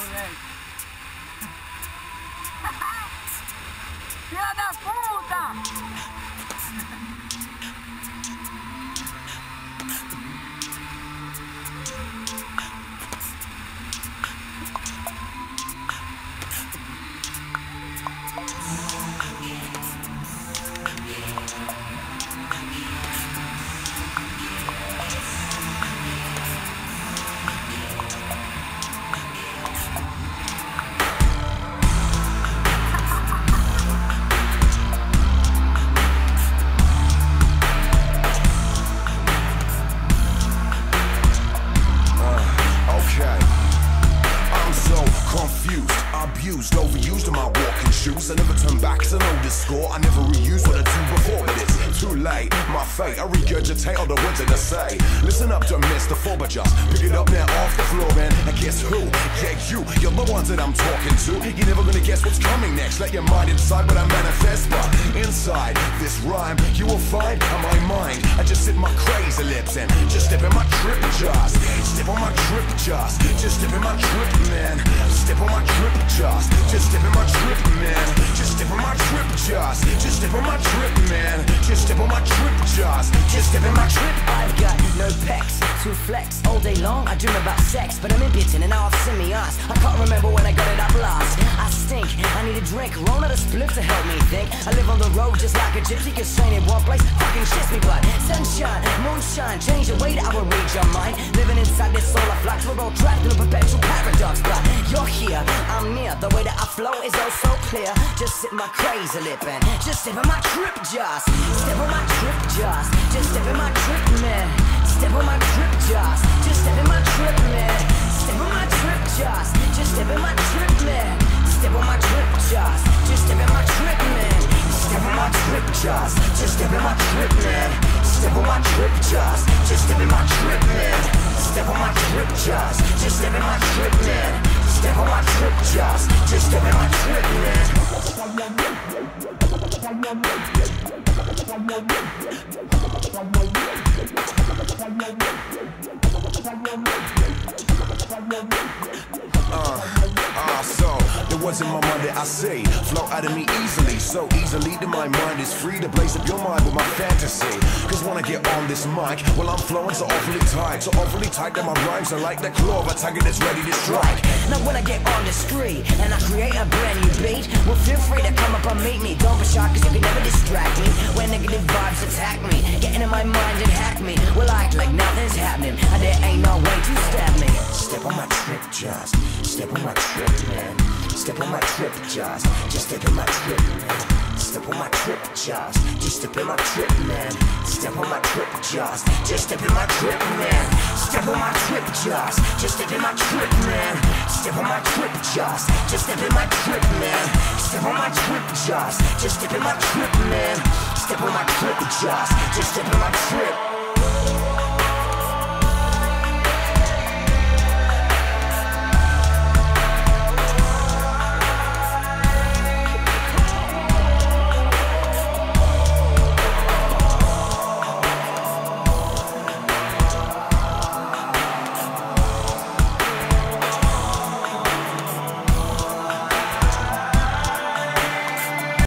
moleque. Filha da puta! Overused in my walking shoes. I never turn back to know the score. I never reuse what I do before, but it's too late. My fate, I regurgitate all the words that I say. Listen up, don't miss the fall, but just pick it up now off the floor, man. And guess who? Yeah, you're the ones that I'm talking to. You're never gonna guess what's coming next. Let your mind inside what I manifest, but inside this rhyme, you will find on my mind. I just sit my crazy lips and just step in my trip, just step on my trip, just step in my trip, man. Step on my trip, just step in my trip, man. Just step on my trip, just step on my trip, man. Just step on my trip, just step in my trip. I've got no pecs to flex all day long. I dream about sex, but I'm impotent and now I've seen me ass. I can't remember when I got it up last. I stink, I need a drink, roll out a split to help me think. I live on the road just like a gypsy, cause staying in one place fucking shits me blood. Sunshine, moonshine, change the way that I will read your mind. Living inside this solar flux, we're all trapped in a perpetual paradox. But you're here, I'm near, the way that I flow is oh so clear. Just sit my crazy lip and just step in my trip, just step on my trip, just step in my trip, man. Step on my trip, just step in my trip, man. Step on my trip, just step in my trip, man. Step on my trip, just step in my trip, man. Step on my trip, just step in my trip, man. Step on my trip, just step in my trip, man. Step on my trip, just step in my trip, man. Step on my trip, just step in my trip, man. So the words in my mind that I say flow out of me easily, so easily that my mind is free to blaze up your mind with my fantasy. Cause when I get on this mic, well I'm flowing so awfully tight that my rhymes are like the claw of a tiger that's ready to strike. Now when I get on the street and I create a brand new beat, well feel free to come up and meet me. Don't be shy cause you can never distract me when negative vibes attack me. Get into my mind and hack me, well I act like nothing's happening and there ain't no way to stab me. Step on my trip, just step on my trip, man. Step on my trip, just step in my trip, man. Step on my trip, just step in my trip, man. Step on my trip, just step in my trip, man. Step on my trip, just step in my trip, man. Step on my trip, just step in my trip, man. Step on my trip, just step in my trip, man. Step on my trip, just step in my trip.